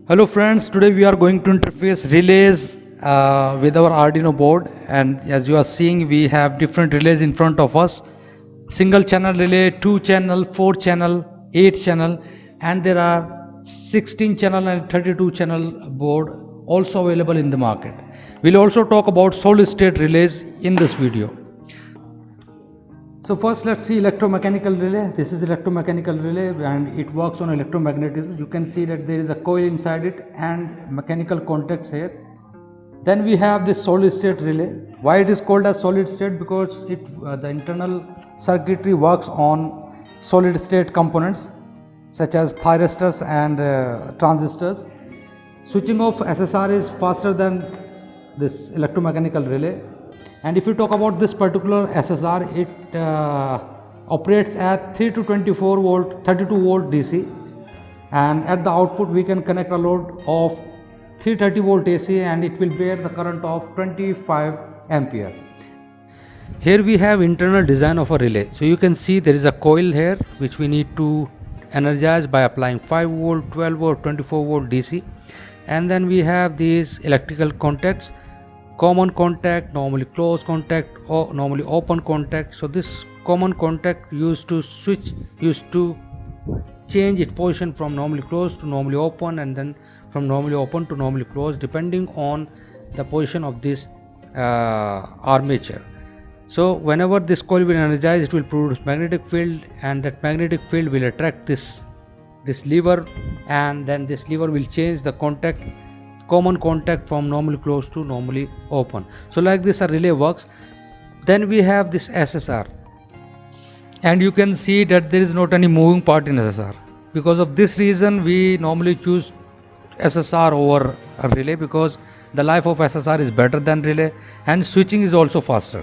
Hello friends, today we are going to interface relays with our Arduino board, and as you are seeing we have different relays in front of us. Single channel relay, 2 channel, 4 channel, 8 channel, and there are 16 channel and 32 channel board also available in the market. We'll also talk about solid state relays in this video. So first let's see electromechanical relay. This is electromechanical relay and it works on electromagnetism. You can see that there is a coil inside it and mechanical contacts here. Then we have this solid state relay. Why it is called as solid state? Because the internal circuitry works on solid state components such as thyristors and transistors. Switching off SSR is faster than this electromechanical relay. And if you talk about this particular SSR, it operates at 3 to 24 volt 32 volt DC, and at the output we can connect a load of 330 volt AC and it will bear the current of 25 ampere. Here we have internal design of a relay. So you can see there is a coil here which we need to energize by applying 5 volt, 12 volt, 24 volt DC, and then we have these electrical contacts: common contact, normally closed contact, or normally open contact. So this common contact used to change its position from normally closed to normally open, and then from normally open to normally closed depending on the position of this armature. So whenever this coil will energize, it will produce magnetic field, and that magnetic field will attract this lever, and then this lever will change the common contact from normally closed to normally open. So like this a relay works. Then we have this SSR, and you can see that there is not any moving part in SSR. Because of this reason we normally choose SSR over a relay, because the life of SSR is better than relay and switching is also faster.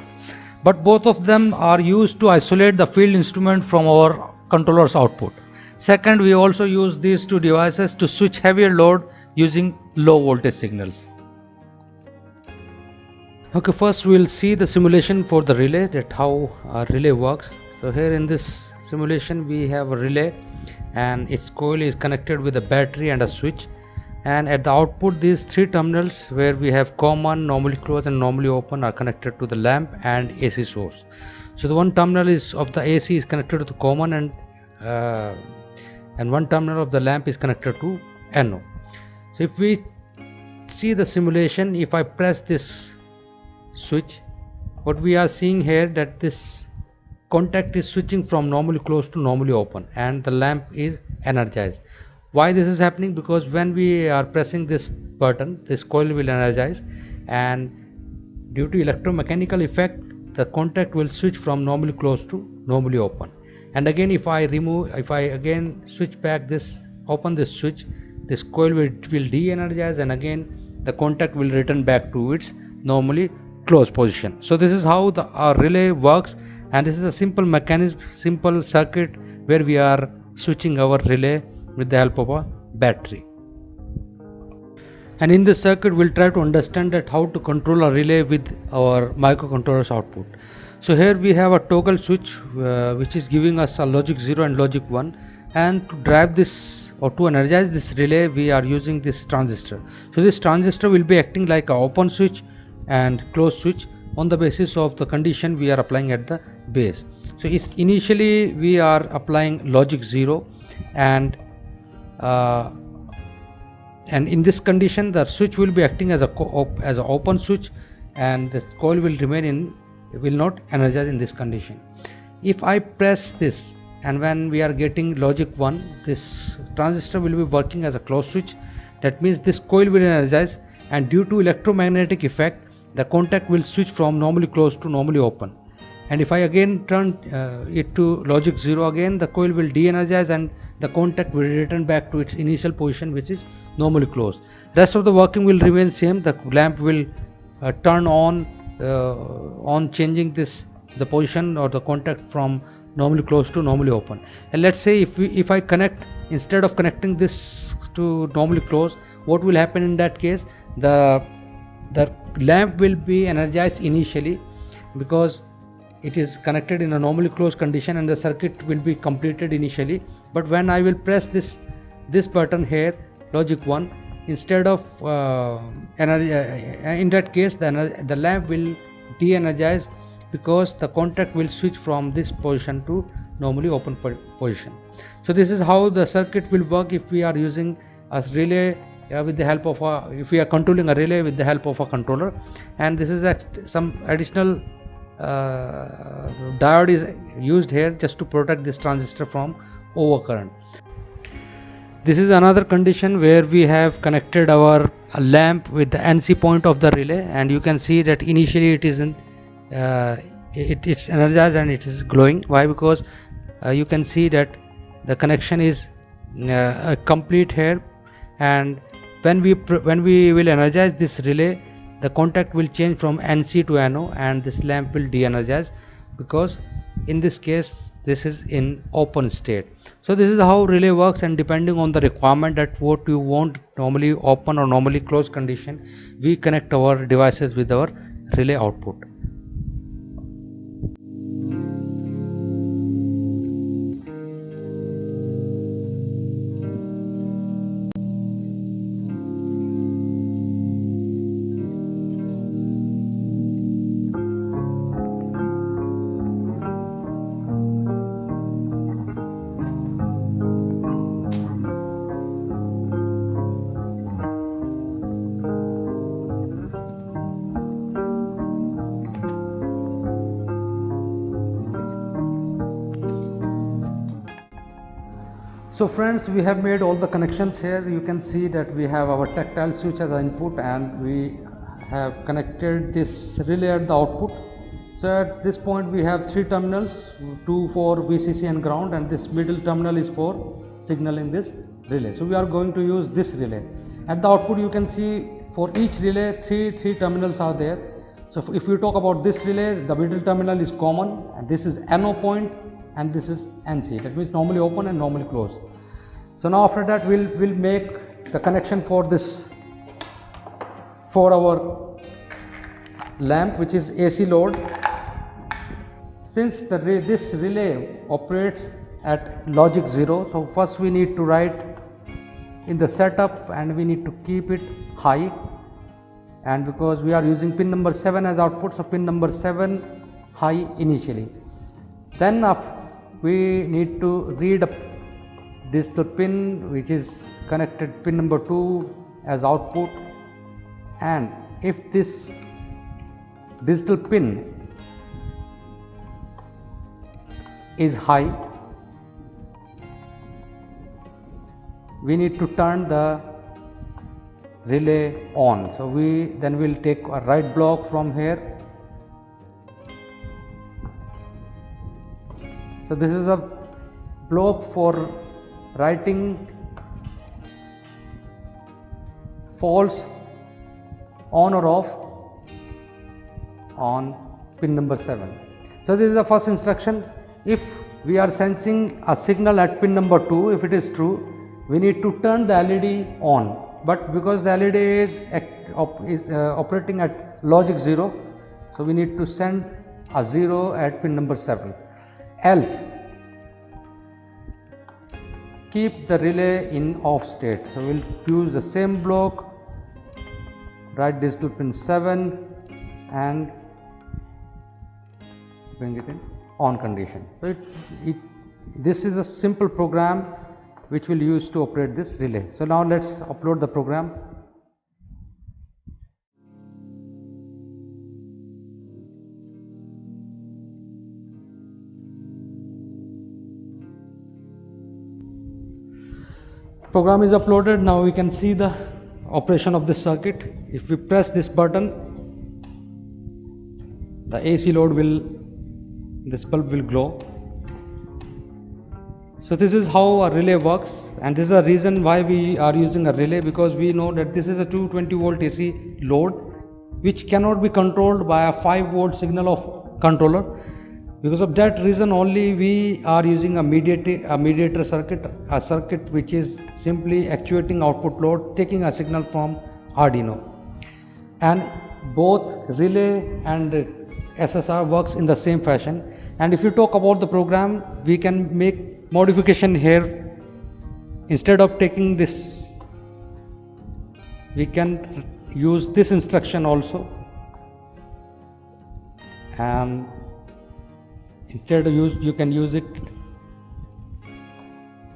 But both of them are used to isolate the field instrument from our controller's output. Second, we also use these two devices to switch heavier load using low voltage signals. Okay, first we will see the simulation for the relay, that how a relay works. So here in this simulation we have a relay and its coil is connected with a battery and a switch, and at the output these three terminals where we have common, normally closed and normally open are connected to the lamp and AC source. So the one terminal is of the AC is connected to the common, and one terminal of the lamp is connected to NO. So if we see the simulation, if I press this switch, what we are seeing here that this contact is switching from normally closed to normally open and the lamp is energized. Why this is happening? Because when we are pressing this button, this coil will energize, and due to electromechanical effect the contact will switch from normally closed to normally open. And again if I again switch back this, open this switch, this coil will de-energize, and again the contact will return back to its normally closed position. So this is how our relay works, and this is a simple mechanism, simple circuit where we are switching our relay with the help of a battery. And in this circuit we'll try to understand that how to control a relay with our microcontroller's output. So here we have a toggle switch which is giving us a logic 0 and logic 1, and to drive this or to energize this relay we are using this transistor. So this transistor will be acting like an open switch and closed switch on the basis of the condition we are applying at the base. So initially we are applying logic 0, and in this condition the switch will be acting as an open switch, and the coil will not energize in this condition. If I press this, and when we are getting logic 1, this transistor will be working as a closed switch. That means this coil will energize, and due to electromagnetic effect the contact will switch from normally closed to normally open. And if I again turn it to logic 0 again, the coil will de-energize and the contact will return back to its initial position, which is normally closed. Rest of the working will remain same. The lamp will turn on changing the position or the contact from normally closed to normally open. And let's say if I connect, instead of connecting this to normally closed, what will happen in that case? The lamp will be energized initially because it is connected in a normally closed condition, and the circuit will be completed initially. But when I will press this button here, logic 1, instead of energy, in that case the lamp will de-energize, because the contact will switch from this position to normally open position. So this is how the circuit will work if we are using a relay with the help of if we are controlling a relay with the help of a controller. And this is some additional diode is used here just to protect this transistor from overcurrent. This is another condition where we have connected our lamp with the NC point of the relay, and you can see that initially it isn't it's energized and it is glowing. Why? Because you can see that the connection is complete here, and when we will energize this relay, the contact will change from NC to NO, and this lamp will de-energize, because in this case this is in open state. So this is how relay works, and depending on the requirement that what you want, normally open or normally closed condition, we connect our devices with our relay output. So friends, we have made all the connections here. You can see that we have our tactile switch as an input, and we have connected this relay at the output. So at this point we have 3 terminals, 2 for VCC and ground, and this middle terminal is for signaling this relay. So we are going to use this relay. At the output you can see for each relay three terminals are there. So if we talk about this relay, the middle terminal is common, and this is NO point, and this is NC. That means normally open and normally closed. So now after that we'll make the connection for this, for our lamp, which is AC load. Since this relay operates at logic 0, so first we need to write in the setup, and we need to keep it high, and because we are using pin number 7 as output, so pin number 7 high initially. Then we need to read a digital pin which is connected pin number 2 as output, and if this digital pin is high, we need to turn the relay on. So then we'll take a write block from here. So this is a block for writing false on or off on pin number 7. So this is the first instruction. If we are sensing a signal at pin number 2, if it is true, we need to turn the LED on, but because the LED is operating at logic 0, so we need to send a 0 at pin number 7. Else keep the relay in off state. So we'll use the same block, write digital pin 7 and bring it in on condition. So this is a simple program which we'll use to operate this relay. So now let's upload the program. Program is uploaded. Now we can see the operation of this circuit. If we press this button, the AC load this bulb will glow. So this is how a relay works, and this is the reason why we are using a relay, because we know that this is a 220 volt AC load which cannot be controlled by a 5 volt signal of controller. Because of that reason only we are using a mediator circuit, a circuit which is simply actuating output load, taking a signal from Arduino. And both relay and SSR works in the same fashion. And if you talk about the program, we can make modification here. Instead of taking this we can use this instruction also, and instead of you can use it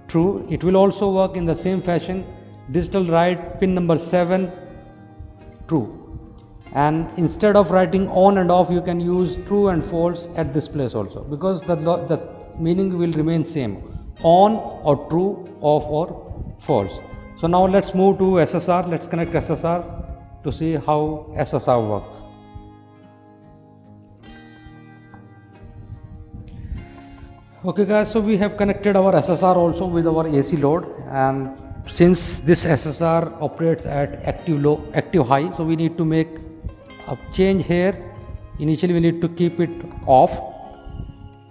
true. It will also work in the same fashion. Digital write pin number 7 true, and instead of writing on and off you can use true and false at this place also, because the meaning will remain same, on or true, off or false. So now let's move to SSR. Let's connect SSR to see how SSR works. Okay guys, so we have connected our SSR also with our AC load, and since this SSR operates at active high, so we need to make a change here. Initially we need to keep it off,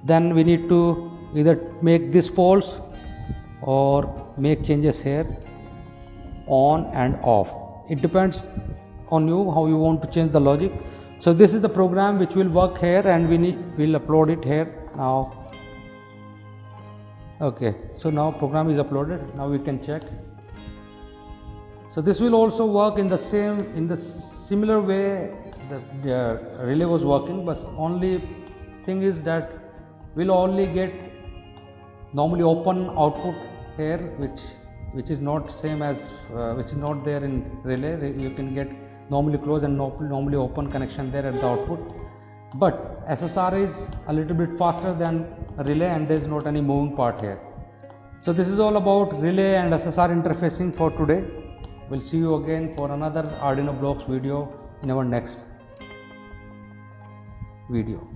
then we need to either make this false or make changes here on and off. It depends on you how you want to change the logic. So this is the program which will work here, and we'll upload it here now. Okay, so now program is uploaded. Now we can check. So this will also work in the similar way the relay was working, but only thing is that we'll only get normally open output here, which is not same as which is not there in relay. You can get normally closed and normally open connection there at the output, but SSR is a little bit faster than relay, and there is not any moving part here. So this is all about relay and SSR interfacing for today. We'll see you again for another Arduino blocks video in our next video.